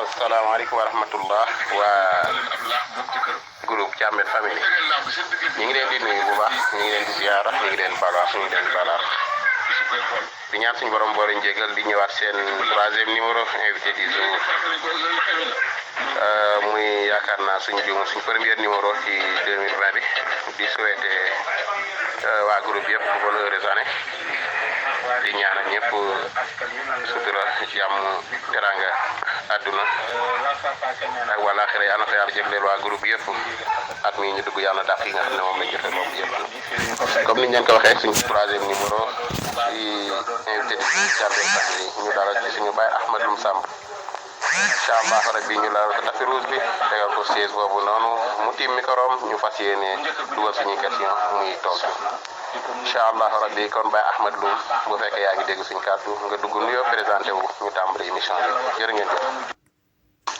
asalaamaaleykum wa rahmatullah waa groupe Thiamène famille ñu ngi leen di nuyu bu baax ñu ngi leen di ziara ñu ngi leen balaax ñu ngi leen balaax di ñaan suñu borom boole njégal di ñëwaat seen troisième numéro invité du jour muy yaakaar naa suñu premier numéro ci 2020 bi di souhaiter waa groupe yëpp bonne heureuse année di ñaanal ñëpp sutura jàmm teranga àdduna ak wala xëy na yàlla na ko yàlla jëgleel waa groupe yëpp at mi ñu dugg yàlla dàq yi nga xam ne moom lañ jotee boobu yëpp comme niñ leen ko waxee suñu troisième numéro ci invité di Thiamène famille ñu dalal ci suñu baay Ahmad Loum Samb incha allah rabbi ñu laal ko tapis rouge bi tegal ko siège boobu noonu mu tiim microom ñu fas yéene dugal suñuy question muy tontu incha allah rabbi kon Baye Ahmad Loum bu fekkee yaa ngi dégg suñu kàddu nga dugg nuyoo présenté wu ñu tàmbali émission bi jërë ngeen jëf.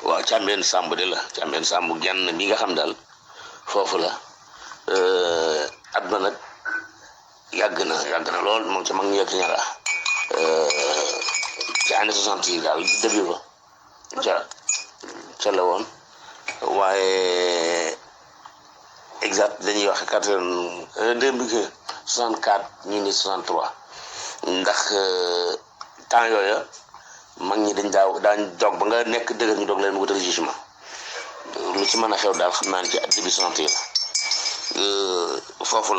waaw Thiamène Samb de la Thiamène Samb genn bi nga xam daal foofu la àdduna nag yàgg na lool moom ca mag ñu yegg ña la ci année 60 yi daal début ba ca la woon waaye exact dañuy wax 64 ñu ni 63 ndax temps yooya mag ñi daan jog ba nga nekk dëgër ñu doog leen wutal jugement lu ci mën a xew daal xam naa ne ci début 60 yi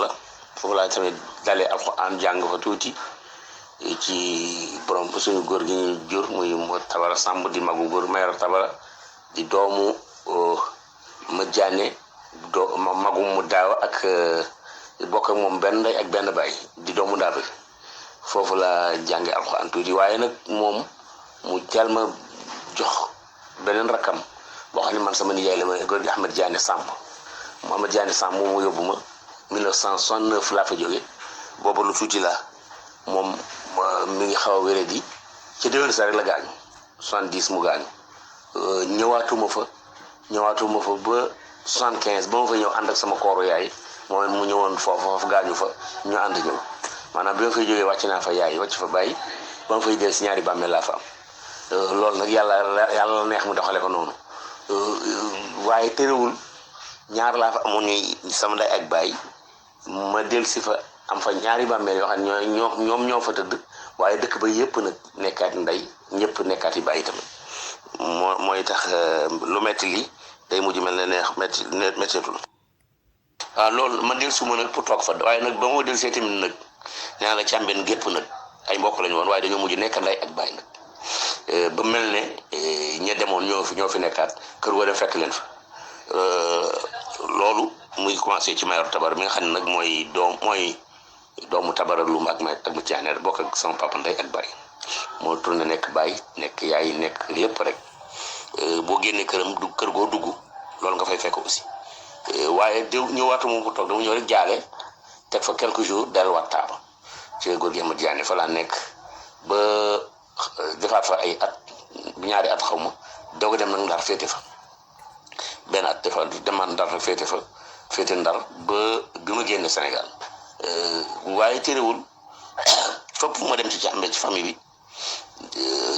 la foofu laa tamit dalee alxuraan jàng fa tuuti ci borom suñu góor gi ñu jur muy Mor Tabara Samb di magu góor Mayoro Tabara di doomu ma jaane magu mu daaw ak bokk ak moom benn ndey ak benn baay di doomu ndaabe foofu la jànge alxuraan tuuti waaye nag moom mu jàll ma jox beneen rakkam boo xam ne man sama nijaay la ma góor gi Ahmed Diané Samb mu Ahmed Diané Samb mu yóbbu ma 1969 laa fa jóge booba lu tuuti la moom mi ngi xaw a wéré di ci déwén sa rek la gaañu 70 mu gaañu ñëwaatuma fa ba 75 ba ma fa ñëw ànd ak sama kooru yaay moom mu ñëwoon foofu gaañu fa ñu ànd ñëw maanaam bi ma fay jógee wàcc naa fa yaay wàcc fa bàyyi ba ma fay del si ñaari bàmmeel laa fa am loolu nag yàlla neex mu doxale ko noonu waaye terewul ñaar laa fa amoon ñuy sama ndey ak bàyyi ma del si fa am fa ñaari bàmmeel yoo xam ne ñoom ñoo fa tëdd waaye dëkk ba yëpp nag nekkaat ndey ñëpp nekkaat yi bàyyi tamit mooy tax lu metti li day mujj mel ne neex mettitul waaw loolu ma del suma nag pour toog fa waaye nag ba moo del see tamit nag nee la Thiamène gépp nag ay mbokk lañu woon waaye dañoo mujj nekk ndey ak bàyyi nag ba mel ne ña demoon ñoo fi nekkaat kër wala fekk leen fa loolu muy commencé ci Mayoro Tabara mi nga xam ne nag mooy doomu Tabara Loum ak ma Thiané bokk ak sama papa ndey ak bàyyi moo tourné nekk bàyyi nekk yaay nekk lépp rek boo génnee këram kër goo dugg loolu nga fay fekk aussi waaye ñëwaatu moom ko toog dama ñëw rek jaale teg fa quelques jours delluwaat Taaba ci góor gi Ahmed Diané fa laa nekk ba defaat fa ay at ñaari at xaw ma doog a dem nag Ndar féete fa benn at demaat Ndar fa féete Ndar ba bi ma génne Sénégal waaye terewul fépp ma dem ci Thiamène ci famille bi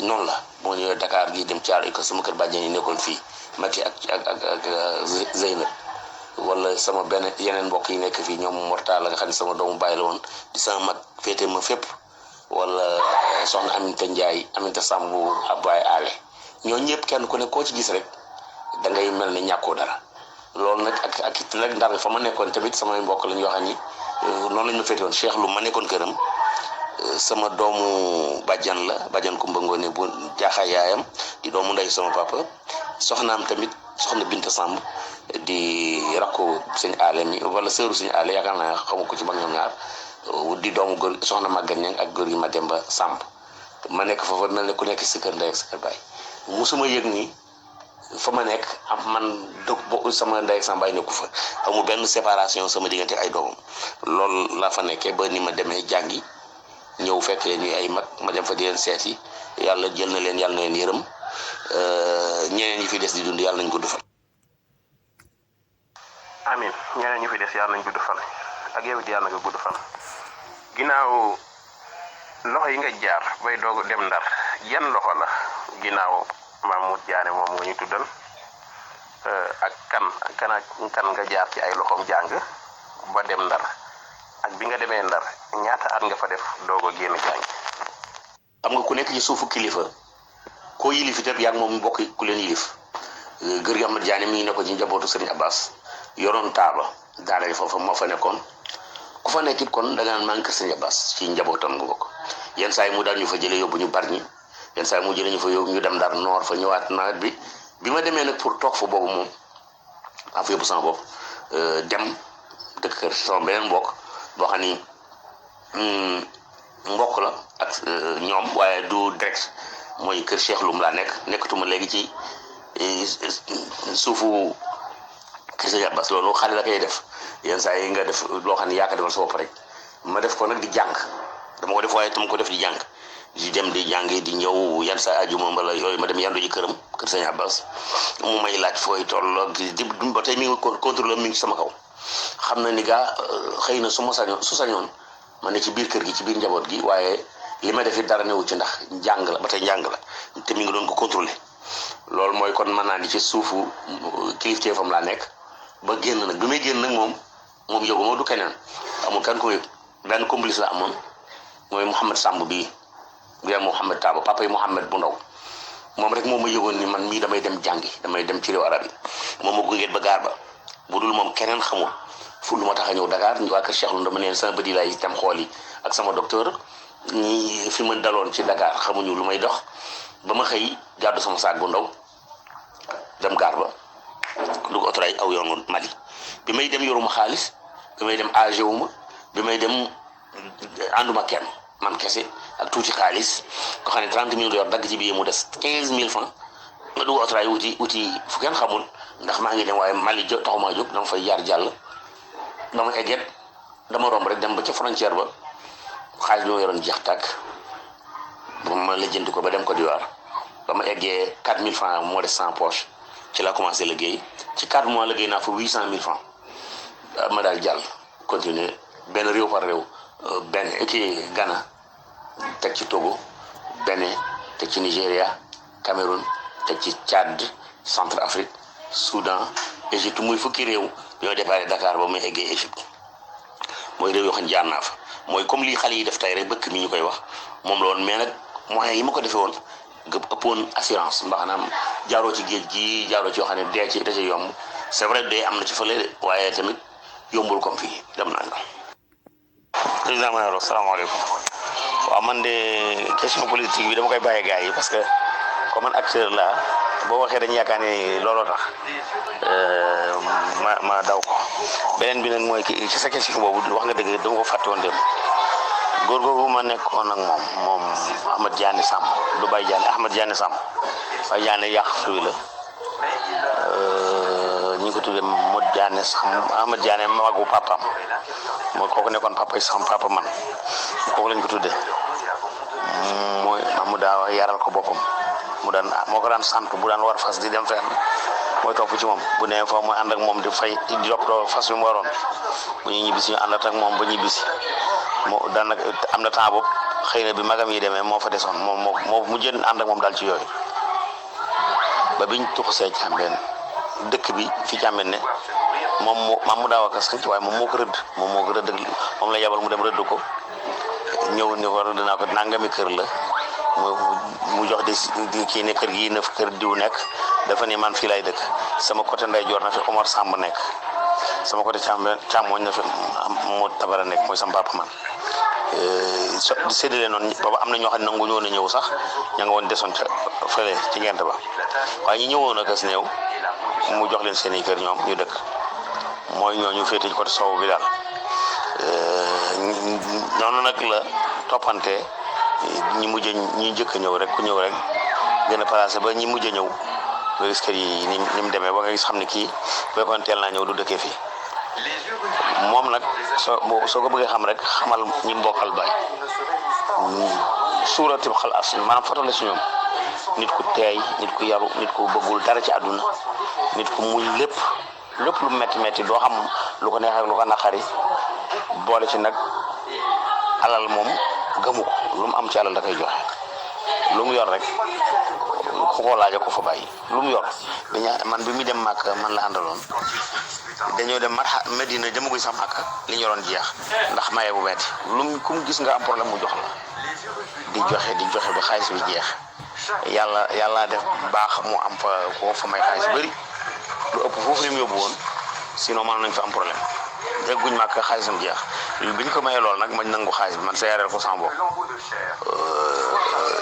noonu la boo ñëwee Dakar gi dem Thiaroye ko sama kër bàjjen yi nekkoon fii Mati ak Zeynab wala sama yeneen mbokk yi nekk fii ñoom Mortala nga xam ne sama doomu bàyyi la woon di sama mag féete ma fépp wala soxna Aminta Ndiaye Aminta Samb Abbaye Ale ñooñu ñëpp kenn ku ne koo ci gis rek da ngay mel ne ñàkkoo dara loolu nag ak it nag Ndar fa ma nekkoon tamit samay mbokk lañ yoo xam ni noonu lañ ma féete woon Cheikh Loum ma nekkoon këram sama doomu bàjjan la bàjjan Kumba Ngoone bu jaaxaay yaayam di doomu ndey sama papa soxnaam tamit soxna Binta Samb di rakku sëñ aale mi wala sëru sëñ aale yaakaar naa xamu ko ci mag ñoom ñaar di doomu góor soxna Maguette Niang ak góor gi Mademba Samb ma nekk foofa mel ne ku nekk si kër ndey ak sa kër baay musuma yëg ni fa ma nekk am man dëkk sama ndey ak sama baay nekku fa amul benn séparation sama diggante ay doomam loolu laa fa nekkee ba ni ma demee jàngi ñëw fekk leen ñuy ay mag ma dem fa di leen seeti yàlla jël na leen yàlla na leen yërëm ñeneen ñi fi des di dund yàlla nañ gudd fan. amin ñeneen ñi fi des yàlla nañ gudd fan ak yow it yàlla nga gudd fan ginnaaw loxo yi nga jaar bay doog dem Ndar yan loxo la ginnaaw Mahmoud Diané moom nga ñu tuddal ak kan nga jaar ci ay loxoom jàng ba dem Ndar ak bi nga demee Ndar ñaata at nga fa def doog a génn jàng. xam nga ku nekk ci suufu kilifa koo yilif itam yaa ngi moom mbokk ku leen yilif gër gi Ahmad Diané mi ngi nekkoon ci njabootu Serigne Abbas yoroon taaba daara foofu moo fa nekkoon ku fa nekkit kon da nga naan maa ngi kër Serigne Abbas ci njabootam nga bokk yenn saa yi mu daal ñu fa jëlee yóbbu ñu Bargny yenn saa yi mu jëlee ñu fa yóbbu ñu dem Ndar noor fa ñëwaat nawet bi ma demee nag pour toog fa boobu moom maa fa yóbbu sama bopp dem dëkk kër sama beneen mbokk boo xam ni mbokk la ak ñoom waaye du direct mooy kër Cheikh Loum laa nekkatuma léegi ci suufu kër Serigne Abbas loolu xale la koy def yenn saa yi nga def loo xam ne yaa ko defal sa bopp rek ma def ko nag di jàng dama ko def waaye tam ko def di jàng di dem di jàngi di ñëw yan saa ajuma wala yooyu ma dem yandu ji këram kër Serigne Abbas mu may laaj fooy toll di ba tey mi ngi contrôle mi ngi sama kaw xam na ni gaa xëy na su sañoon ma ne ci biir kër gi ci biir njaboot gi waaye li ma def it dara newu ci ndax njàng la ba tey njàng la te mi ngi doon ko contrôler loolu mooy kon mën naa di ci suufu kilifteefam laa nekk ba génn nag bi may génn nag moom yëgu ma du keneen amul kan ko yëg benn complice la amoon mooy Mouhamed Samb bii Mouhamed Taba papa yi Mouhamed bu ndaw moom rek moom ma yëgoon ni man mii damay dem jàngi damay dem ci réew arab yi moom ma gungeet ba gaar ba bu dul moom keneen xamul fu lu ma tax a ñëw Dakar ñu waa kër Cheikh Loum dama neen sama bët yi laay dem xool yi ak sama docteur ñi fi ma daloon ci Dakar xamuñu lu may dox ba ma xëy gàddu sama saak bu ndaw dem gaar ba dugg otoraay aw yoonu Mali bi may dem yoruma xaalis bi may dem âgé wu ma bi may dem ànduma kenn man kese ak tuuti xaalis ko xam ne 30 000 yor dagg ci biir mu des 15 000 francs nga dugg otoraay wuti fu kenn xamul ndax maa ngi dem waaye Mali taxumaa jóg dama fay jaar jàll dama egget dama romb rek dem ba ca frontière ba xaalis bi ma yoroon jeex tàkk ba ma lijjanti ko ba dem Côte d'Ivoire ba ma eggee 4 000 francs moo des sans poche ci la commencé liggéey ci 4 mois liggéey naa fa 800 000 francs ma daal jàll continuer benn réew par réew benn kii Ghana teg ci Togo Bénin teg ci Nigéria Cameroun teg ci Tchad Centrafrique Soudan Égypte muy fukki réew ñoo déparé Dakar ba muy eggee Égypte mooy réew yoo xam ne jaar naa fa mooy comme lii xale yi def tey rek bëkk mi ñu koy wax moom la woon mais nag moyens yi ma ko defee woon nga ëppoon assurance maanaam jaaroo ci géej gi jaaroo ci yoo xam ne dee ci da ci yomb c'est vrai dee am na ci fële de waaye tamit yombul comme fii dem naa la. président Mayoro salaamaaleykum waaw man de question politique bi dama koy bàyyi gars yi parce que comme man acteur la boo waxee dañu yaakaar ne looloo tax ma daw ko beneen bi nag mooy ci sa question boobu wax nga dëgg dama ko fàtte woon dem góor googu ma nekkoon ak moom Ahmad Diané Samb du Baye Diané Ahmad Diané Samb Baye Diané yàq fruit la ñu ngi ko tuddee Modou Diané Samb Ahmad Diané magu papaam mooy kooku nekkoon papa yi sama papa man kooku lañ ko tuddee mooy mu daa yaral ko boppam moo ko daan sant bu daan war fas di dem fenn mooy topp ci moom bu nee foofu mooy ànd ak moom di fay di doppatoo fas bi mu waroon bu ñu ñibbisi ñu àndat ak moom ba ñibbisi moo daan nag am na temps boobu xëy na bi magam yi demee moo fa desoon moo mu jën ànd ak moom daal ci yooyu ba biñ tuxusee Càmbeen dëkk bi fi Càmbeen ne moom mu daaw ak sanc waaye moom moo ko rëdd moom la yabal mu dem rëdd ko ñëw ni ko rëdd naa ko nangami kër la mu jox di kii ne kër gi na kër diw nekk dafa ne man fii lay dëkk sama côté ndeyjoor na fi Omar Samb nekk sama côté càmmooñ na fi moo Tabara nekk mooy sama papa man di séddale noonu booba am na ñoo xam ne nangu ñëwoon a ñëw sax ña nga woon desoon ca fële ci ngent ba waaye ñi ñëwoon a gas néew mu jox leen seen i kër ñoom ñu dëkk mooy ñooñu féete ci côté sowu bi daal noonu nag la toppante ñi njëkk a ñëw rek ku ñëw rek gën a placé ba ñi mujj a ñëw nga gis kër yi ni mu demee ba nga gis xam ne kii fekkoon teel naa ñëw du dëkkee fii moom nag soo ko bëggee xam rek xamal ñi mbokkal baay suuratib xal as maanaam foto la si ñoom nit ku teey nit ku yaru nit ku bëggul dara ci àdduna nit ku muñ lépp lu metti doo xam lu ko neex ak lu ko naqari boole ci nag alal moom gëmu ko lu mu am ci alal da koy joxe lu mu yor rek fu ko laaja ko fa bàyyi lu mu yor man bi muy dem màkk man la àndaloon dañoo dem Medina demaguñ sax màkk li ñu yoroon jeex ndax maye bu metti ku mu gis nga am problème mu jox la di joxe ba xaalis bi jeex yàlla def baax mu am fa ko fa may xaalis bëri lu ëpp foofu li mu yóbbu woon sinon mën nañ fa am problème dégguñ màkk xaalisam jeex bi ñu ko mayee lool nag mañ nangu xaalis bi man sa yareel ko sama bopp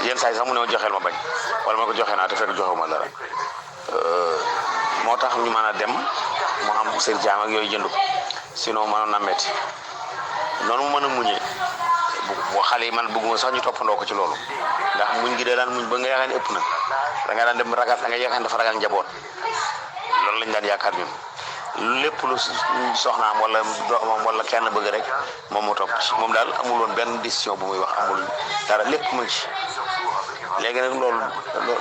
yenn saa yi sax mu ne ma joxeel ma bañ wala ma ko joxe naa te fekk joxewuma dara moo tax ñu mën a dem mu am seen jaam ak yooyu jënd ko sinon mënoon na metti noonu mu mën a muñee bu xale yi man bëgguma sax ñu toppandoo ko ci loolu ndax muñ gi dee daan muñ ba nga yaakaar ne ëpp na da nga daan dem ragal da nga yaakaar ne dafa ragal njaboot loolu lañ daan yaakaar ñun lépp lu soxnaam wala doomam wala kenn bëgg rek moom mu topp ci moom daal amul woon benn décision bu muy wax amul dara lépp mu ci léegi nag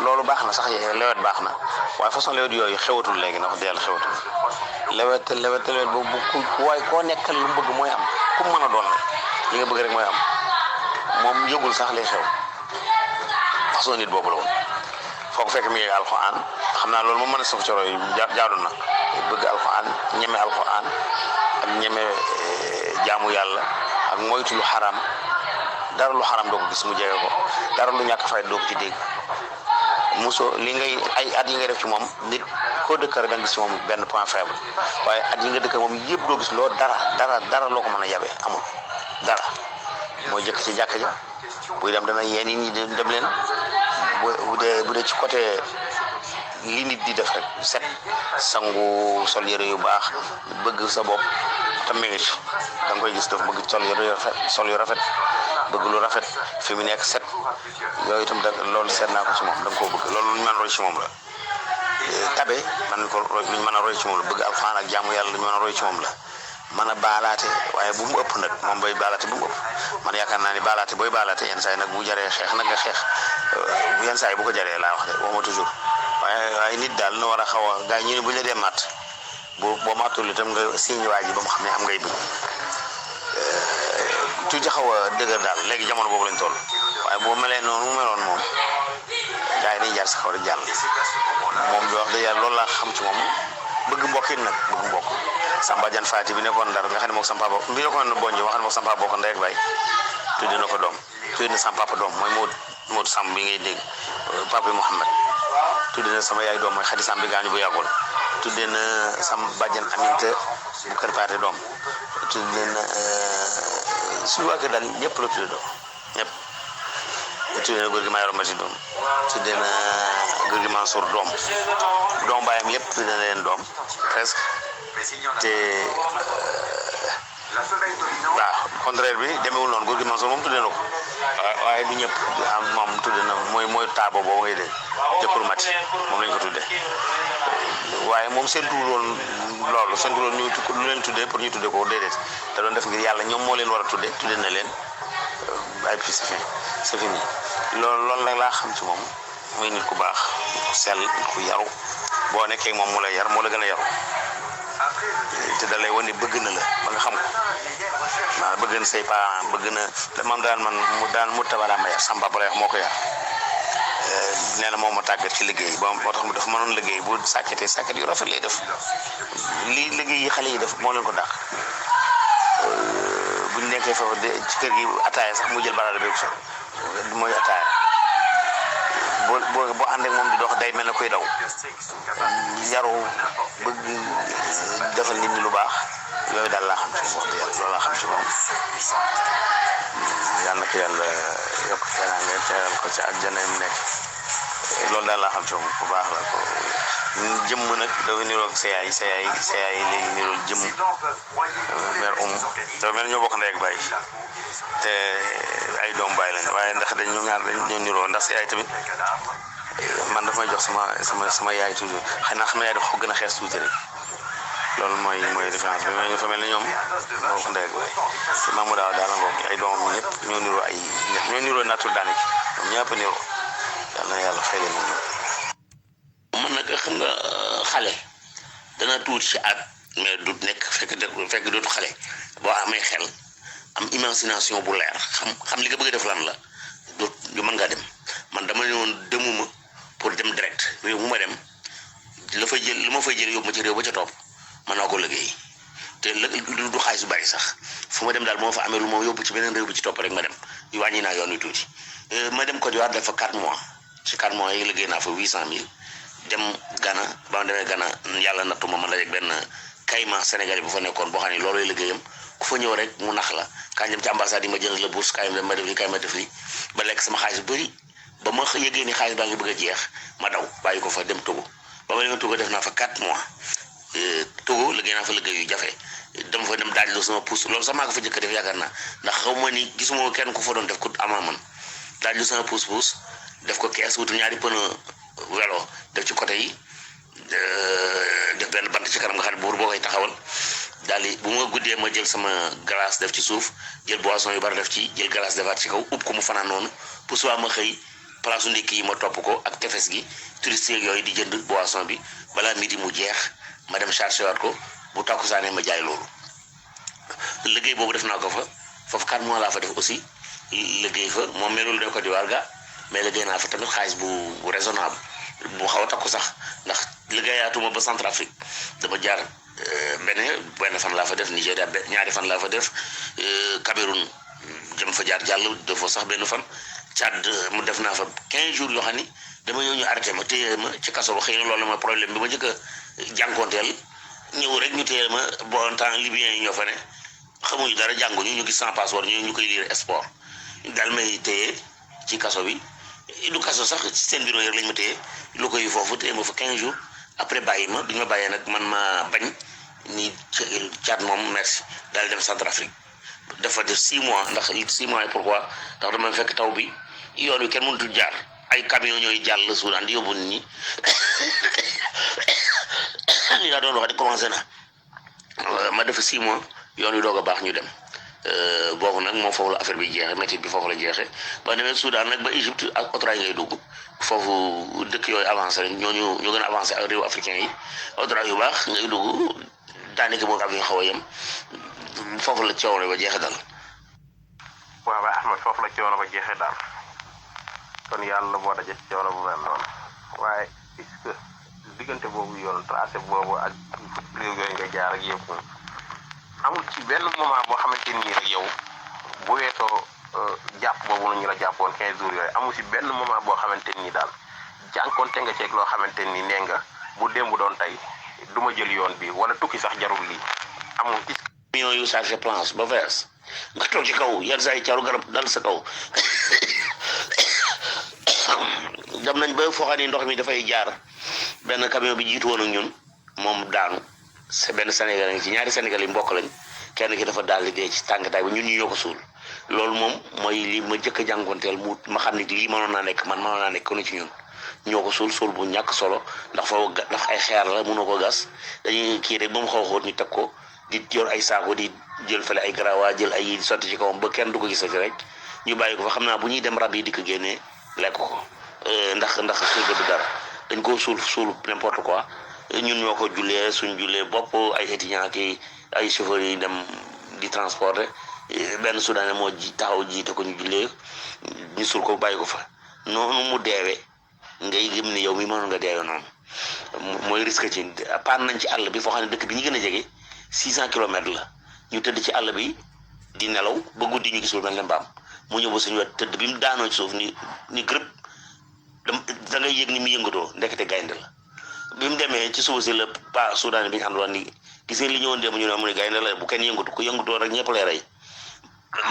loolu baax na sax lewet baax na waaye façon lewet yooyu xewatul léegi na wax dëgg yàlla xewatul lewet boobu waaye koo nekkal lu mu bëgg mooy am ku mu mën a doon li nga bëgg rek mooy am moom yëgul sax lay xew façon nit boobu la woon foo ko fekk mi ngi alxuraan xam naa loolu moom mën a sof coro yi jaadu na bëgg alxuraan ñeme alxuraan ak ñeme jaamu yàlla ak moytu lu xaram dara lu xaram doo ko gis mu jege ko dara lu ñàkk fay doo ko ci dégg muso li ngay ay at yi ngay def ci moom nit koo dëkkar da nga gis ci moom benn point faible waaye at yi nga dëkkar moom yëpp doo gis loo dara loo ko mën a yabe amul dara mooy jëkk ci jàkk ja buy dem dana yéen ñi dem leen bu dee ci côté li nit di def rek set sangu sol yére yu baax bëgg sa bopp te mi ngi ci da nga koy gis dafa bëgg sol yu rafet bëgg lu rafet fi mu nekk set yooyu itam loolu seet naa ko ci moom da nga koo bëgg loolu lu ñu mën a roy ci moom la tabe man ko lu ñu mën a roy ci moom la bëgg alxuraan ak jaamu yàlla lu ñu mën a roy ci moom la mën a baalaate waaye bu mu ëpp nag moom bay baalaate bu mu ëpp man yaakaar naa ni baalaate booy baalaate yenn saa yi nag bu jaree xeex nag nga xeex yenn saa yi bu ko jaree laa wax de waxuma toujours waaye nit daal na war a xaw a gars yi ñu ne bu ñu la dee matt boo mattul itam nga signe waa ji ba mu xam ne am ngay bëgg tuuti xaw a dëgër daal léegi jamono boobu lañ toll waaye boo melee noonu mu meloon moom gars yi dañuy jaar sa xaw rek jàll moom di wax dëgg yàlla loolu laa xam ci moom bëgg mbokk it nag bëgg mbokk Samba Diagne Fati bi nekkoon Ndar nga xam ne moom sama papa bi nekkoon Bonj wax ne moom sama papa bokk ndey ak baay tudde na ko doom tudde na sama papa doom mooy Modou Samb bi ngay dégg papa Mouhamed tudde na sama yaay doom mooy Khady Samb bi gaañu bu yàggul tudde na sama bàjjan Aminta bu kër paate doom tudde na suñu waa kër daal ñëpp la tudde doom ñëpp tudde na góor gi Mayoro Mati doom tudde na góor gi Mansour doom baayam yëpp tudde na leen doom presque te waaw contraire bi demewul noonu góor gi Mansour moom tudde na ko waaye du ñëpp moom tudde na mooy taabo boobu ngay dégg jëkkër Mati moom lañ ko tudde waaye moom seen tuur woon loolu seen tuur woon ñu lu leen tuddee pour ñu tudde ko déedéet da doon def ngir yàlla ñoom moo leen war a tudde na leen ay puis c'est fini loolu nag laa xam ci moom muy nit ku baax nit ku sell nit ku yaru boo nekkee moom mu lay yar moo la gën a yaru te da lay wane bëgg na la ba nga xam ko maa bëgg na say parents bëgg na moom daan mu tabara ma yar sama papa lay wax moo ko yar nee na moom ma tàggat ci liggéey ba moo tax mu dafa mënoon liggéey bu sàkketee sàkket yu rafet lay def lii liggéey yi xale yi def moo leen ko dàq bu ñu nekkee foofu ci kër gi ataaya sax mu jël baraada beeg sax mooy ataaya boo ànd ak moom di dox day mel ne koy daw yaru bëgg defal nit ñi lu baax yooyu daal laa xam ci moom wax dëgg yàlla loolu laa xam ci moom yàlla na ko yàlla yokk teraanga teral ko ci àjjana mu nekk loolu daal laa xam ci moom bu baax la ko jëmm nag dafa niroog sa yaay léegi niroog jëmm mère dafa mel ñoo bokk ndey ak baay te ay doom baay lañ waaye ndax dañ ñoom ñaar dañoo niroo ndax sa yaay tamit man dafa may jox sama yaay toujours xëy na sama yaay dafa ko gën a xees tuuti rek loolu mooy différence bi mais ñu fa mel ni ñoom moo bokk ndey ak baay te maamu daaw daal la ngoog ay doomam ñëpp ñoo niroo natul daanaka ñoom ñëpp niroo yàlla na yàlla fay leen moom man nag xam nga xale dana tuuti ci at mais du nekk fekk dootu xale boo amee xel am imagination bu leer xam li nga bëgg a def lan la du mën ngaa dem man dama ne woon demuma pour dem direct réew mu ma dem la fay jël li ma fay jël yóbbu ma ci réew ba ca topp mën naa ko liggéey te du xaalis bu bari sax fu ma dem daal moo fa amee lu ma yóbbu ci beneen réew bi ci topp rek ma dem wàññi naa yoon wi tuuti ma dem Côte d'Ivoire def fa 4 mois ci 4 mois yi liggéey naa fa 800,000 dem Ghana ba ma demee Ghana yàlla nattu ma la rek benn kayma Sénégal bu fa nekkoon boo xam ne loolu lay liggéeyam ku fa ñëw rek mu nax la kañ dem ci ambassade yi ma jënd la bourse kaay ma def li kaay ma def li ba lekk sama xaalis bu bëri ba ma yëgee ni xaalis baa ngi bëgg a jeex ma daw bàyyi ko fa dem Togo ba ma demee Togo def naa fa 4 mois Togo liggéey naa fa liggéey yu jafe dama fa dem daal di sama pousse loolu sax maa ko fa jëkk def yaakaar naa ndax xaw ma ni gisuma kenn ku fa doon def ku amaa man daal di sama pousse def ko kees wutu ñaari pneu vélo def ci côté yi def benn bant ci kanam nga xam ne buur boo koy taxawal daal di bu ma guddee ma jël sama glace def ci suuf jël boisson yu bari def ci jël glace defaat ci kaw ub ko mu fanaan noonu pour suba ma xëy place su ndékki yi ma topp ko ak tefes gi touriste yooyu di jënd boisson bi balaa midi mu jeex ma dem chargé waat ko bu takkusaanee ma jaay loolu liggéey boobu def naa ko fa foofu 4 mois laa fa def aussi liggéey fa moom melul ne ko di warga mais liggéey naa fa tamit xaalis bu raisonnable bu xaw a takku sax ndax liggéeyaatuma ba Centrafrique dama jaar benn fan laa fa def Nigéria ñaari fan laa fa def Cameroun jëm fa jaar jàll dafa sax benn fan Tchad mu def naa fa 15 jours yoo xam ni dama ñëw ñu arrêté ma téye ma ci kaso ba xëy na loolu mooy problème bi ma njëkk a jànkoonteel ñëw rek ñu téye ma bon temps libyen yi ñoo fa ne xamuñu dara jànguñu ñu gis sans passeport ñu koy lire sport daal may téye ci kaso bi du kaso sax ci seen bureau yi lañ ma téye lu koy foofu téye ma fa 15 jours après bàyyi ma duñu ma bàyyee nag man ma bañ ni Tchad moom merci daal dem Centrafrique dafa def 6 mois ndax 6 mois yi pourquoi ndax dama fekk taw bi yoon wi kenn mënutul jaar ay camion ñooy jàll Soudan di yóbbu nit ñi li daa doon wax di commencé na ma def 6 mois yoon wi doog a baax ñu dem boobu nag moom foofu la affaire bi jeexee métier bi foofu la jeexee ba demee Soudan nag ba Égypte ak Australie ngay dugg foofu dëkk yooyu avancé rek ñoo gën a avancé ak réew africain yi Australie yu baax ngay dugg daanaka moom am ñu xaw a yem foofu la coono ba jeexee daal. waaw ba Ahmed foofu la coono ba jeexee daal kon yàlla boo daje coono bu mel noonu waaye est-ce que diggante boobu yoon tracé boobu ak réew yooyu nga jaar ak yëpp amul ci benn moment boo xamante nii rek yow bu weesoo jàpp boobu la ñu la jàppoon 15 jours yooyu amul ci benn moment boo xamante nii daal jànkonte nga ceeg loo xamante ni nee nga bu démb doon tey du ma jël yoon bi wala tukki sax jarul lii amul. camion yu chargé planche ba fees nga toog ci kaw yenn saa yi caaru garab dal sa kaw dem nañ ba foo xam ne ndox mi dafay jaar benn camion bi jiitu woon ak ñun moom daanu c'est benn Sénégal ngi ci ñaari Sénégal yi mbokk lañ kenn ki dafa daal di dee ci tàngataay bi ñun ñu ñoo ko suul loolu moom mooy li ma jëkk a jànkonteel mu ma xam ne lii mënoon naa nekk ku ne ci ñun ñoo ko suul bu ñàkk solo ndax foofu ndax ay xeer la mënoo ko gas dañuy kii rek ba mu xaw a xóot ñu teg ko di yor ay saako di jël fale ay garawa jël ay sotti ci kawam ba kenn du ko gisati rek ñu bàyyi ko fa xam naa bu ñuy dem rab yi di ko génnee lekk ko ndax suul ba du dara dañ koo suul n'importe quoi ñun ñoo ko jullee suñ jullee bopp ay étudiants ki ay chauffeurs yi dem di transporter benn soudanais moo taxaw jiite ko ñu jullee ñu suul ko bàyyi ko fa noonu mu deewee ngay gëm ni yow mi mënoon nga deewee noonu mooy risque ci paan nañ ci àll bi foo xam ne dëkk bi ñu gën a jege 600 kilomètres la ñu tëdd ci àll bi di nelaw ba guddi ñu gisul mel ne mbaam mu ñëw ba suñu wet tëdd bi mu daanoo ci suuf ni gërëb da ngay yëg ni mu yëngatoo ndekete gaynde la bi mu demee ci suba si la pa soudanais bi ñu àndoon ni gis nga li ñëwoon dem ñu ne mu ne gaynde la bu kenn yëngatu ku yëngatoo rek ñëpp lay rey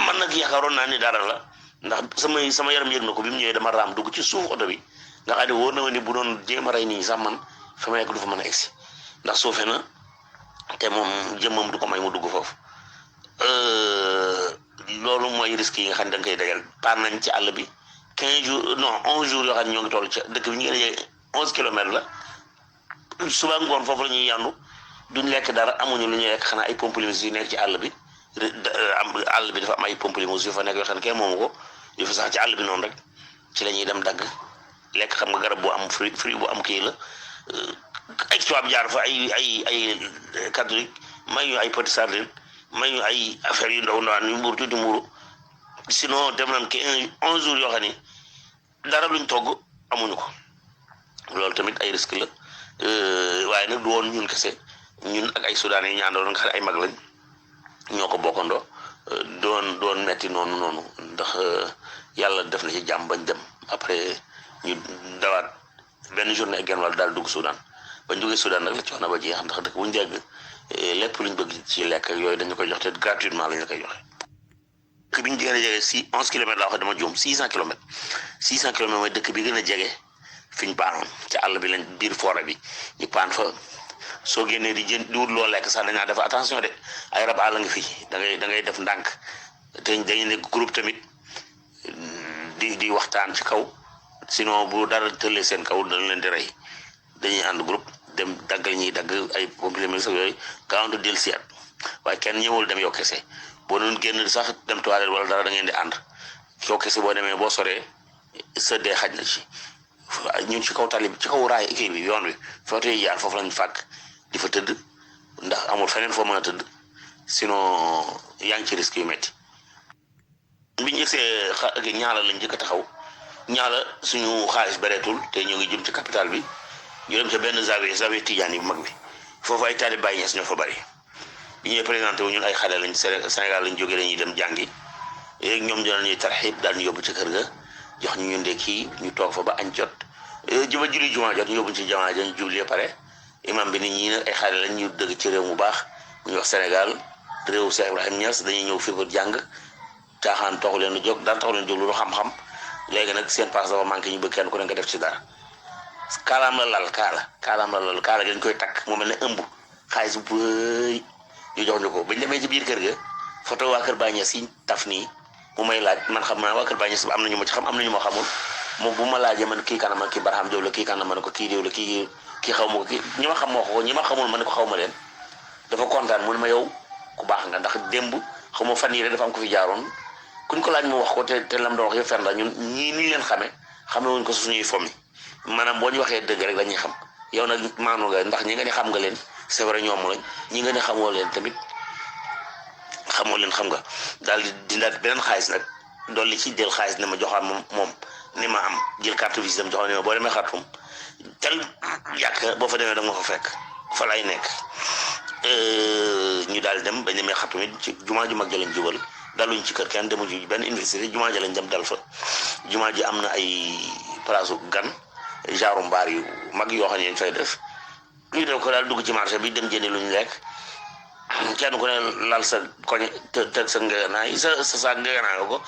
man nag yaakaaroon naa ni dara la ndax sama yaram yëg na ko bi mu ñëwee dama raam dugg ci suuf oto bi nga xam ne wóor na ma ni bu doon jéem a rey nit ñi sax man fa ma nekk du fa mën a egsi ndax suufe na te moom jëmmam du ko may mu dugg foofu loolu mooy risque yi nga xam ne da nga koy dajal paan nañ ci àll bi 15 jours non 11 jours yoo xam ne ñoo ngi toll ci dëkk bi ñu ngi ne 11 kilomètres la suba ngoon foofu la ñuy yandu duñ lekk dara amuñu lu ñuy lekk xanaa ay pamplemousse yu nekk ci àll bi àll bi dafa am ay pamplemousse yu fa nekk yoo xam ne kenn moomu ko yu fa sax ci àll bi noonu rek ci la ñuy dem dagg lekk xam nga garab bu am fruit bu am kii la ay tubaab jaar fa ay catholique may ñu ay petit sardine may ñu ay affaire yu ndaw ndawaan yu tuuti mburu sinon dem nañ ki 11 jours yoo xam ni dara luñ togg amuñu ko loolu tamit ay risque la waaye nag du woon ñun kese ñun ak ay soudanais yi ñu àndoon nga xam ne ay mag lañ ñoo ko bokkandoo doon metti noonu ndax yàlla def na ci jàmm bañ dem après ñu dawaat benn journée ak genn wàll daal dugg Soudan bañ duggee Soudan nag la coono ba jeex ndax dëkk bu ñu dégg lépp luñ bëgg ci lekk ak yooyu dañu koy jox te gratuitement lañ la koy joxe. dëkk bi ñu gën a jege si 11 kilomètres laa wax dama juum 600 kilomètres 600 kilomètres mooy dëkk bi gën a jege fi ñu paanoon ca àll bi lañ biir forêt bi ñu paan fa soo génnee di wut loo lekk sax dañaa def attention de ay rab àll nga fi da ngay def ndànk te dañuy nekk groupe tamit di waxtaan ci kaw sinon bu dara tëlee seen kaw dañ leen di rey dañuy ànd groupe dem daggal ñiy dagg ay comprimés sax yooyu gaawantu del siat waaye kenn ñëwul dem yow kese boo doon génn sax dem toilette wala dara da ngeen di ànd yow kese boo demee boo soree sa dee xaj na ci ñun ci kaw tali bi ci kaw raay kii bi yoon wi foofu yi jaar foofu lañ fàkk di fa tëdd ndax amul feneen foo mën a tëdd sinon yaa ngi ci risque yu métti bi ñu egsee ñaala lañ njëkk a taxaw ñaala suñu xaalis bereetul te ñu ngi jëm ci capital bi ñu dem ca benn zawiya tijaan yi bu mag bi foofu ay taalibe Baay Ñas ñoo fa bari bi ñuy présenté wu ñun ay xale lañ Sénégal lañ jógee dañuy dem jàngi léegi ñoom dina ñuy tarxiib daal ñu yóbbu ci kër ga jox ñu ñun de kii ñu toog fa ba añ jot juba julli jumaa jot ñu yóbbu ci jamaa ja ñu julli pare imam bi nit ñi nag ay xale lañ ñu dëgg ci réew mu baax mu ñu wax Sénégal réew Cheikh Ibrahim Niass dañuy ñëw fii pour jàng caaxaan taxu leen a jóg dara taxu leen a jóg lu xam-xam léegi nag seen passe dafa manqué ñu bëgg kenn ku ne nga def ci dara kaalaam la lal kaala dañ koy takk mu mel ne ëmb xaalis bu bëy ñu jox ñu ko bañ demee ci biir kër ga photo waa kër Baay Ñas yi taf nii mu may laaj man xam naa waa kër Baay Ñas am na ñu ma ci xam am na ñu ma xamul moom bu ma laajee man kii kanam kii Barham Diop la kii kanam ma ne ko kii Diop la kii xaw ma ko kii ñi ma xam moo ko ñi ma xamul ma ne ko xaw ma leen dafa kontaan mu ne ma yow ku baax nga ndax démb xaw ma fan yii rek dafa am ko fi jaaroon kuñ ko laaj mu wax ko te lam doon wax yëpp fen la ñun ñii ni leen xamee xamee wuñ ko suñuy fomi maanaam boo ñu waxee dëgg rek dañuy xam yow nag maanu nga ndax ñi nga ne xam nga leen c'est vrai ñoom lañ ñi nga ne xamoo leen tamit xamoo leen xam nga daal di dindaat beneen xaalis nag dolli ci jël xaalis ne ma joxaat moom ni ma am jël carte visite am joxoon ne ma boo demee Xartum tel yàq boo fa demee da nga fa fekk fa lay nekk ñu daal dem ba demee Xartum it ci jumaa ju mag ja lañ jubal daluñ ci kër kenn demuñu benn université jumaa ja lañ dem dal fa jumaa ji am na ay place gan genre mbaar yu mag yoo xam ne fay def ñu def ko daal dugg ci marché bi dem jëndi luñ lekk kenn ku ne lal sa koñ teg sa ngeganaay sa saak ngeganaay ko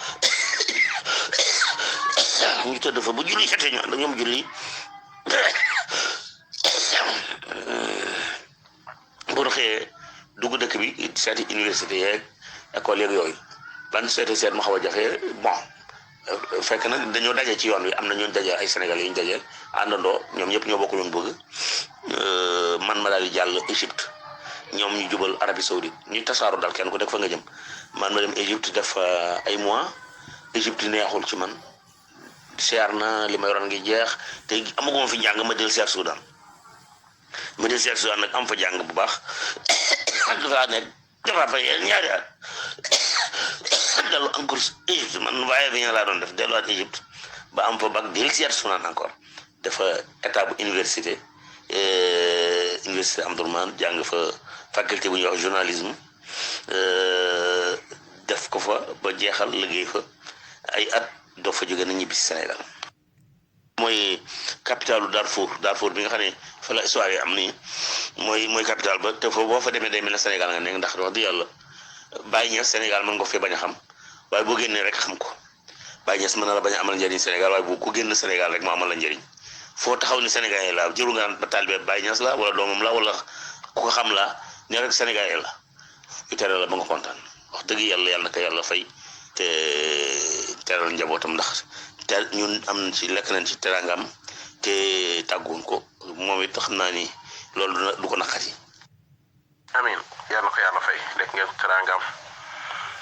ñu tëdd fa bu julli xetee ñu ñoom julli bu xëyee dugg dëkk bi seeti université yeeg école yeeg yooyu ban seet mu xaw a jafe bon fekk nag dañoo daje ci yoon wi am na ñun daje ay Sénégalais yu ñu daje àndandoo ñoom ñëpp ñoo bokk loon bëgg man ma daal di jàll Égypte ñoom ñu jubal Arabie Saoudite ñu tasaaru daal kenn ku nekk fa nga jëm man ma dem Égypte def ay mois Égypte neexul ci man seer na li ma yoroon ngi jeex te amaguma fi njàng ma del seer Soudan nag am fa jàng bu baax dafa nekk dafa fa ñaari at dellu encore Égypte man waaye bi laa doon def delluwaat Égypte ba am fa bac del seer Soudan encore dafa état bu université Amdourman jàng fa faculté bu ñuy wax journalisme def ko fa ba jeexal liggéey fa ay at doo fa jóge na ñibbi si Sénégal mooy capitalu Darfour bi nga xam ne fa la histoire yi am nii mooy capital ba te foofu boo fa demee day mel ne Sénégal nga nekk ndax wax dëgg yàlla Baye Niass Sénégal mën nga fee bañ a xam waaye boo génnee rek xam ko Baye Niass mën na la bañ a amal njëriñ Sénégal waaye bu ko génn Sénégal rek moo amal la njëriñ foo taxaw ni Sénégalais la jëru nga ba taalibe Baye Niass la wala doomam la wala ku ko xam la ne rek Sénégalais la yu tere la ba nga kontaan wax dëgg yàlla na ko yàlla fay te teral njabootam ndax te ñun am nañ ci lekk nañ ci terangam te tàgguwuñ ko moom it xam naa ni loolu du ko naqari. amiin yal na ko yàlla fay lekk ngeen terangam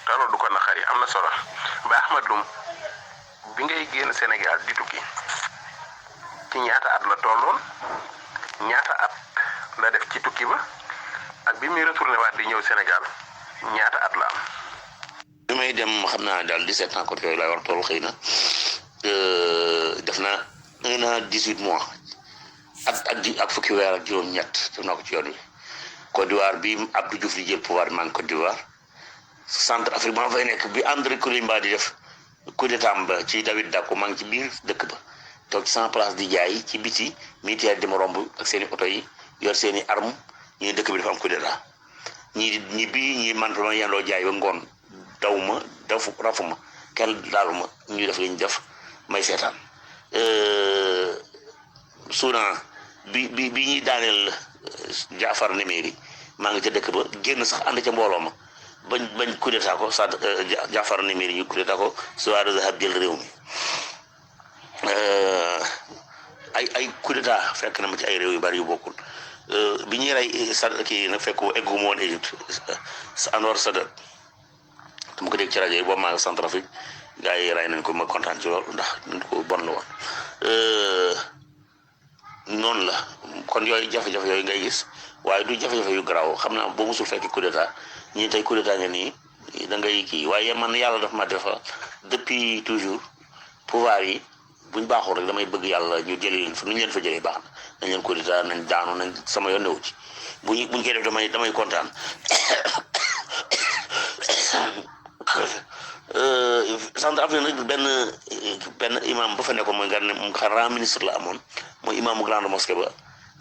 te loolu du ko naqari am na solo ba Ahmad Loum bi ngay génn Sénégal di tukki ci ñaata at la tolloon ñaata at la def ci tukki ba ak bi muy retourné waat di ñëw Sénégal ñaata at la am. bi may dem xam naa daal 17 ans côté yooyu laa war a toll xëy na def na 1 an 18 mois guddi ak fukki weer ak juróom-ñett def naa ko ci yoon wi. Côte d'Ivoire bi Abdou Diouf di jël pouvoir maa ngi Côte d'Ivoire centre Afrique maa fay nekk bi André Koulibaly di def coup d'état ba ci David Dacko maa ngi ci biir dëkk ba toog ci sama place di jaay ci biti militaire di ma romb ak seen i oto yi yor seen i arme ñii dëkk bi dafa am coup d'état ñi man ma yendoo jaay ba ngoon daw ma rafu ma kenn daalu ma ñu def li ñu def may seetaan Soudan bi ñuy daaneel Jaafar Néméri maa ngi ca dëkk ba génn sax ànd ca mbooloo ma bañ coup d'état ko sa Jaafar Néméri ñu coup d'état ko Souare Zahab jël réew mi ay coup d'état fekk na ma ci ay réew yu bari yu bokkul bi ñuy rey kii nag fekk eggu ma woon Égypte Anwar Sadat dama ko dégg ci rajo yi boobu maa ngi Centrafrique gars yi rey nañ ko ma kontaan ci loolu ndax nit ko bon la woon noonu la kon yooyu jafe-jafe yooyu ngay gis waaye du jafe-jafe yu garaaw xam naa boo musul fekk coup d'état ñii tey coup d'état nga nii da ngay kii waaye man yàlla daf ma defal depuis toujours pouvoir yi buñ baaxul rek damay bëgg yàlla ñu jëlee leen fa nu ñu leen fa jëlee baax na nañ leen coup d'état nañ daanu nañ sama yoon newu ci buñ koy def damay kontaan centre Afrique nag benn imam ba fa nekkoon mooy nga ne moom xanaa ministre la amoon mooy imaamu grande mosquée ba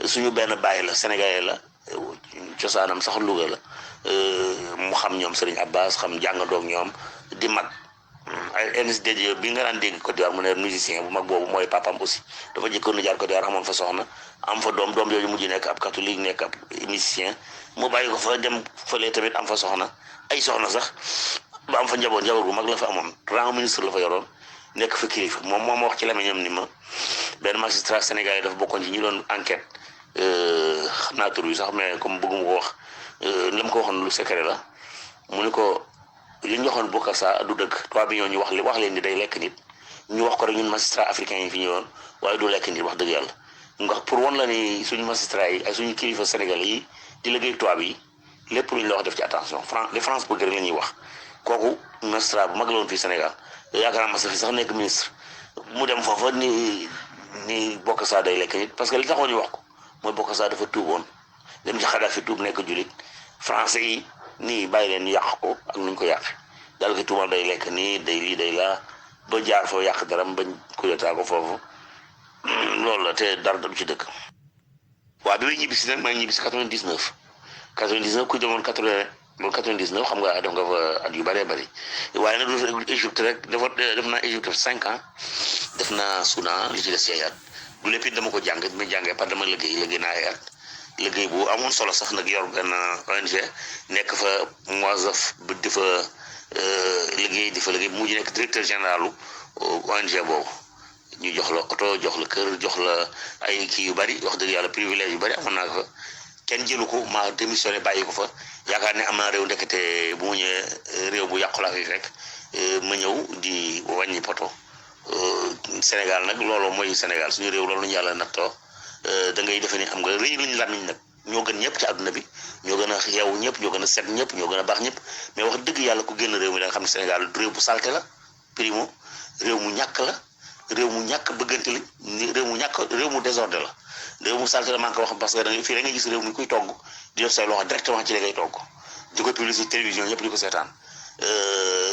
suñu benn bàyyi la sénégalais la cosaanam sax Louga la mu xam ñoom Serigne Abbas xam jàngandoog ñoom di mag ay NSDJ bi nga daan dégg Côte d'Ivoire mu ne musicien bu mag boobu mooy papam aussi dafa jëkkoon na jaar Côte d'Ivoire amoon fa soxna am fa doom jooju mujj nekk ab catholique nekk ab musicien mu bàyyi ko fa dem fële tamit am fa soxna ay soxna sax ba am fa njaboot gu mag la fa amoon rang ministre la fa yoroon nekk fa kilifa moom wax ci lamiñam ni ma benn magistrat sénégalais dafa bokkoon ci ñi doon enquête xam naa tur bi sax mais comme bëgguma ko wax la mu ko waxoon lu secret la mu ni ko li ñu waxoon Bokassa du dëgg 3 millions ñu wax leen ni day lekk nit ñu wax ko rek ñun magistrat africain yi fi ñëwoon waaye du lekk nit wax dëgg yàlla nga pour wan la ni suñu magistrat yi ay suñu kilifa sénégalais yi di liggéey tubaab yi lépp lu ñu la wax def ci attention France bëgg rek la ñuy wax kooku magistrat bu mag la woon fii Sénégal yaakaar naa mas fi sax nekk ministre mu dem foofa ni Bokassa day lekk nit parce que li taxoon ñu wax ko mooy Bokassa dafa tuuboon dem ci Kadhafi tuub nekk julit français yi nii bàyyi leen yàq ko ak nuñ ko yàq daal ko tuumal day lekk nii day lii day laa ba jaar foo yàq daram bañ coup d'état ko foofu loolu la te dara du ci dëkk. waaw bi may ñibbisi nag maa ngi ñibbisi 99 ku demoon 99 xam nga def nga fa at yu bëree bëri waaye nag du Égypte rek def naa Égypte 5 ans def naa Soudan li ci des ci at du lépp it dama ko jàng bi ma jàngee par dama liggéey naa ay at liggéey bu amoon solo sax nag yor benn ONG nekk fa moisaf ba di fa liggéey mujj nekk directeur généralu ONG boobu ñu jox la oto jox la kër jox la ay kii yu bëri wax dëgg yàlla privilège yu bëri amoon naa ko fa kenn jëlu ko ma démissionné bàyyi ko fa yaakaar ne am naa réew ndekete bu mu ñëwee réew bu yàqu laa fi fekk ma ñëw di wàññi poto Sénégal nag loolu mooy Sénégal suñu réew loolu ñu yàlla nattoo da ngay defe ni am nga rëy luñu làmmiñ nag ñoo gën ñëpp ci àdduna bi ñoo gën a yeewu ñëpp ñoo gën a set ñëpp ñoo gën a baax ñëpp mais wax dëgg yàlla ku génn réew mi da nga xam ne Sénégal réew bu salte la primo réew mu ñàkk la réew mu ñàkk bëggante la réew mu désordre la réew mu salte la maa ngi ko wax parce que da ngay fii da ngay gis réew mi kuy togg di def say loxo directement ci li ngay togg di ko publicité télévision ñëpp di ko seetaan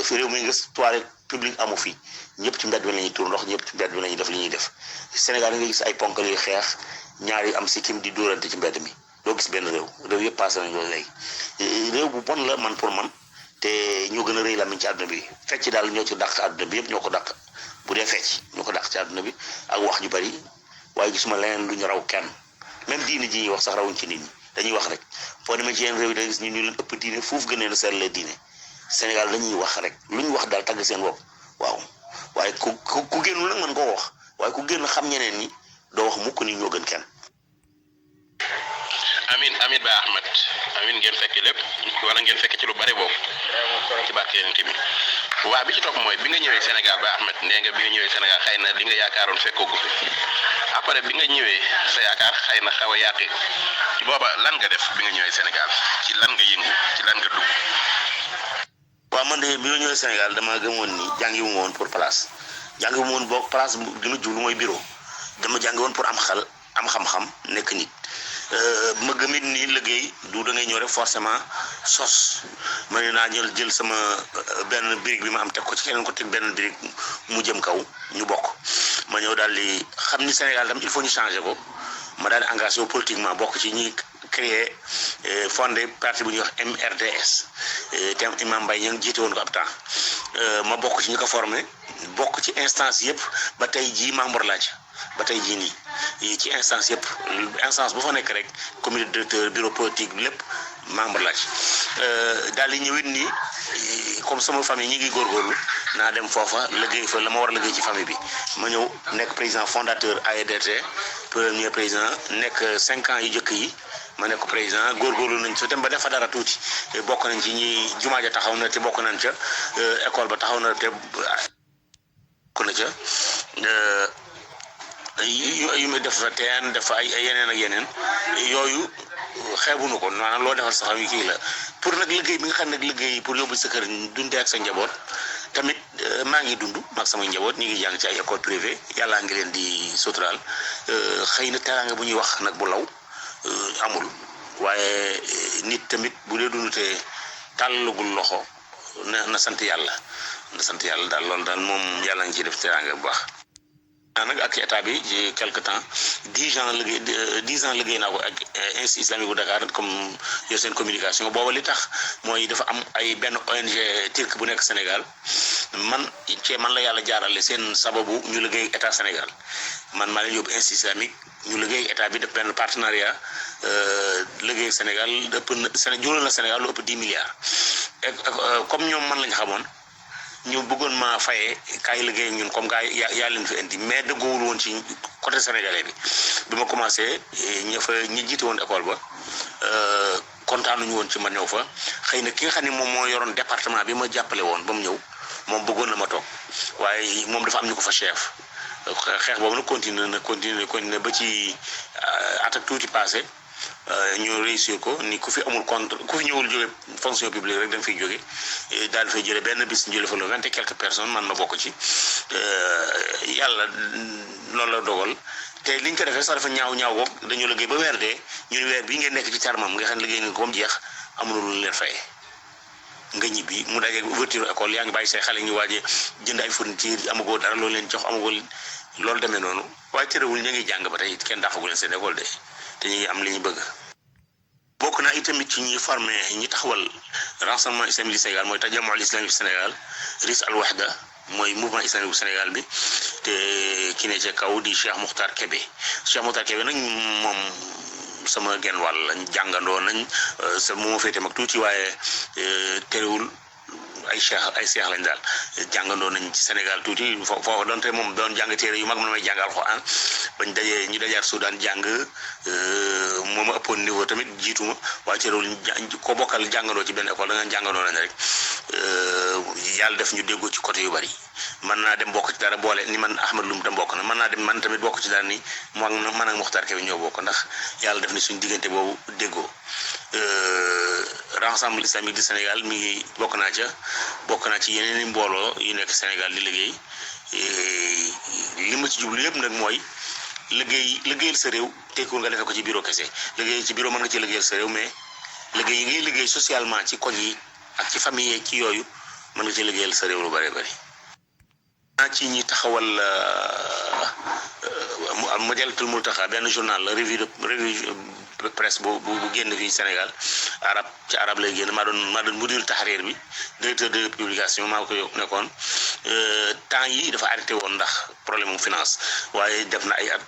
fi réew mi nga toilette publique amu fi ñëpp ci mbedd bi la ñuy tuur ndox ñëpp ci mbedd bi la ñuy def li ñuy def Sénégal nga gis ay ponkal yu xeex ñaari am sikkim di dóorante ci mbedd mi doo gis benn réew yëpp passé nañ loolu léegi réew bu bon la man pour man te ñoo gën a rëy lamiñ ci àdduna bi fecc daal ñoo ci dàq àdduna bi yëpp ñoo ko dàq bu dee fecc ñoo ko dàq ci àdduna bi ak wax ju bari waaye gisuma leneen lu ñu raw kenn même diine ji ñuy wax sax rawuñ ci nit ñi dañuy wax rek foo demee ci yenn réew yi da gis ñu leen ëpp diine foofu gënee na seen la diine Sénégal dañuy wax rek lu ñu wax daal tagg seen bopp waaw waaye ku génnul nag mën koo wax waaye ku génn xam ñeneen ñi doo wax mukk ni ñoo gën kenn. amin ba Ahmed amin ngeen fekk lépp wala ngeen fekk ci lu bari boobu ci barke yonent bi waa bi ci topp mooy bi nga ñëwee Sénégal ba Ahmed nee nga bi nga ñëwee Sénégal xëy na li nga yaakaaroon fekkoo ko fi après bi nga ñëwee sa yaakaar xëy na xaw a yàqi booba lan nga def bi nga ñëwee Sénégal ci lan nga yëngu ci lan nga dugg. waaw man de bi ma ñëwee Sénégal dama gëmoon ni jàngiwu ma woon pour place jàngiwu ma woon boog place li ma jublu mooy bureau dama jàngi woon pour am xel am xam-xam nekk nit ma gëmit ni liggéey du da ngay ñëw rek forcément sos ma ne naa jël sama benn brique bi ma am teg ko ci keneen ko teg benn brique mu jëm kaw ñu bokk ma ñëw daal di xam ni Sénégal tam il faut ñu changer ko ma daal di engagé wu politiquement bokk ci ñi créé fondé parti bu ñuy wax MRDS te Imam Mbaye ña ngi jiite woon ko ab temps ma bokk ci ñi ko formé bokk ci instance yëpp ba tey jii membre laa ci ba tey jii nii ci instance yëpp instance bu fa nekk rek comité directeur bureau politique lépp membre laa ci daal di ñëwit ni comme sama famille ñi ngi góorgóorlu naa dem foofa liggéey fa la ma war a liggéey ci famille bi ma ñëw nekk président fondateur AEDT premier président nekk 5 ans yu jëkk yi ma nekk président góorgóorlu nañ fa dem ba def fa dara tuuti bokk nañ ci ñi jumaa ja taxaw na te bokk nañ ca école ba taxaw na te bokk na ca yu ma def fa teen def fa ay yeneen ak yeneen yooyu xeebuñu ko maanaam loo defal sa xam yi kii la pour nag liggéey bi nga xam ne liggéey pour yóbbu sa kër dundee ak sa njaboot tamit maa ngi dund maag sama njaboot ñi ngi jàng ci ay école privée yàllaa ngi leen di suturaal xëy na teraanga bu ñuy wax nag bu law amul waaye nit tamit bu dee dund te tàllagul loxo na sant yàlla daal loolu daal moom yàlla ngi ciy def teraanga bu baax. nag ak état bi ci quelque temps 10 ans liggéey naa ko ak institut islamique bu Dakar comme yor seen communication booba li tax mooy dafa am ay benn ONG turc bu nekk Sénégal man la yàlla jaarale seen sababu ñu liggéey état Sénégal man maa leen yóbbu institut islamique ñu liggéey état bi def benn partenariat liggéey Sénégal jural na Sénégal lu ëpp 10 milliards et comme ñoom man lañ xamoon ñu bëggoon ma fayee kaay liggéey ñun comme gars yaa leen fi indi mais dëggoowul woon ci côté sénégalais bi ma commencé ñi jiite woon école ba kontaanuñu woon ci ma ñëw fa xëy na ki nga xam ne moom moo yoroon département bi ma jàppale woon ba mu ñëw moom bëggoon na ma toog waaye moom dafa am ñu ko fa chef xeex boobu nag continuer ba ci at ak tuuti passé ñu réussir ko ni ku fi amul contre ku fi ñëwul jóge fonction publique rek da nga fiy jóge daal di fay jëlee benn bis ñu jëlee fa lu 20 et quelques personnes man ma bokk ci yàlla loolu la dogal te liñ ko defee sax dafa ñaaw ko dañoo liggéey ba weer dee ñun weer bii ngeen nekk ci termam nga xam ne liggéey ngeen ko ba mu jeex amul lu leen fayee nga ñibbi mu dajeeg ouverture école yaa ngi bàyyi say xale ñu waaje jënd ay fourniture amagoo dara loolu leen jox amagoo loolu demee noonu waaye terewul ñu ngi jàng ba tey kenn dafagu leen seen école de te ñu ngi am li ñu bëgg. bokk naa itamit ci ñi formé ñi taxawal renseignement islamique du Sénégal mooy tajamul islamique du Sénégal RIS al Wahda mooy mouvement islamique bu Sénégal bi te ki ne ca kaw di Cheikh Mokhtar Kébé nag moom sama genn wàll lañ jàngandoo nañ sa moo féete mag tuuti waaye terewul ay seex lañ daal jàngandoo nañ ci Sénégal tuuti foofu doonte moom doon jàng téere yu mag man may jàng alxuraan bañ ñu dajaat Soudan jàng moo ma ëppoon niveau tamit jiituma waaye terewul ko bokkal jàngandoo ci benn école da nga jàngandoo nañ rek yàlla def ñu déggoo ci côté yu bari mën naa dem bokk ci dara boole ni man Ahmad Loum tam bokk na mën naa dem man tamit bokk ci dara ni man ak Mokhtar Kébé ñoo bokk ndax yàlla def ni suñ diggante boobu déggoo Rassemblement islamique du Sénégal mi ngi bokk naa ci yeneen i mbooloo yu nekk Sénégal di liggéey li ma ci jublu yëpp nag mooy liggéeyal sa réew tekkiwul nga defee ko ci bureau kese liggéey ci bureau mën nga ci liggéeyal sa réew mais liggéey yi ngay liggéey socialement ci koñ yi ak ci famille yeeg ci yooyu mën nga ci liggéeyal sa réew lu bari bari naa ci ñi taxawal Majalatul Multaqa benn journal la revue presse bu génn fii Sénégal ci arab lay génn maa doon mudir tahrir bi directeur de publication maa ko nekkoon temps yi dafa arrêté woon ndax problème mu finance waaye def na ay at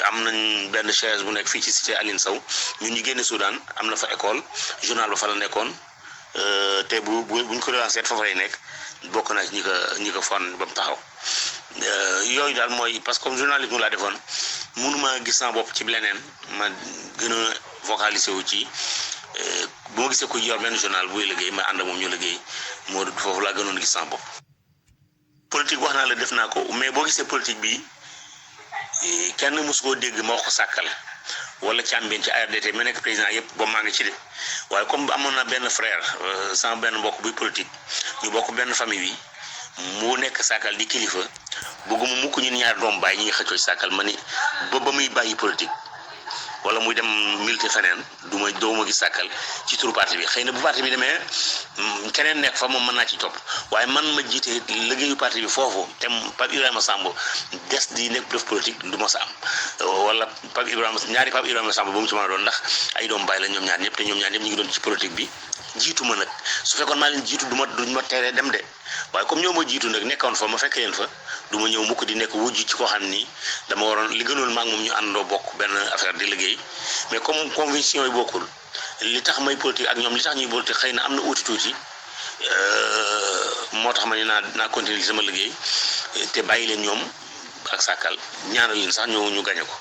am nañ benn chaise bu nekk fii ci cité Aline Sow ñun ñu génne Soudan am na fa école journal ba fa la nekkoon te buñ ko relancé fa lay nekk bokk naa ci ñi ko fon ba mu taxaw yooyu daal mooy parce que comme journalisme laa defoon mënuma gis sama bopp ci leneen ma gën a focaliser wu ci bu ma gisee ko yor benn journal buy liggéey ma ànd ak moom ñu liggéey moo foofu laa gënoon gis sama bopp. politique wax naa la def naa ko mais boo gisee politique bi kenn mosu koo dégg ma wax ko sàkkal wala càmbeen ci ARDT ma nekk président yëpp ba maa ngi ci de waaye comme amoon na benn frère sama benn mbokk buy politique ñu bokk benn famille bi mu nekk sàkkal di kilifa bëgguma mukk ñun ñaar doom bàyyi ñi ngi xëccoo sàkkal ma ni ba muy bàyyi politique wala muy dem milité feneen doo ma gis sàkkal ci turu parti bi xëy na bu parti bi demee keneen nekk fa moom mën naa ci topp waaye man ma jiite liggéeyu parti bi foofu te Pape Ibrahima Samb des di nekk def politique du ma sa am wala ñaari Pape Ibrahima Samb ba mu ci mën a doon ndax ay doom bàyyi la ñoom ñaar ñëpp te ñoom ñaar ñëpp ñu ngi doon ci politique bi jiitu ma nag su fekkoon maa leen jiitu duñ ma teree dem de waaye comme ñoo ma jiitu nag nekkoon fa ma fekk leen fa du ma ñëw mukk di nekk wujj ci koo xam ni dama waroon li gënoon maa ngi moom ñu àndoo bokk benn affaire di liggéey mais comme conviction yi bokkul li tax may politique ak ñoom li tax ñuy politique xëy na am na uuti tuuti moo tax ma ne naa continuer sama liggéey te bàyyi leen ñoom ak sàkkal ñaanal leen sax ñu gañe ko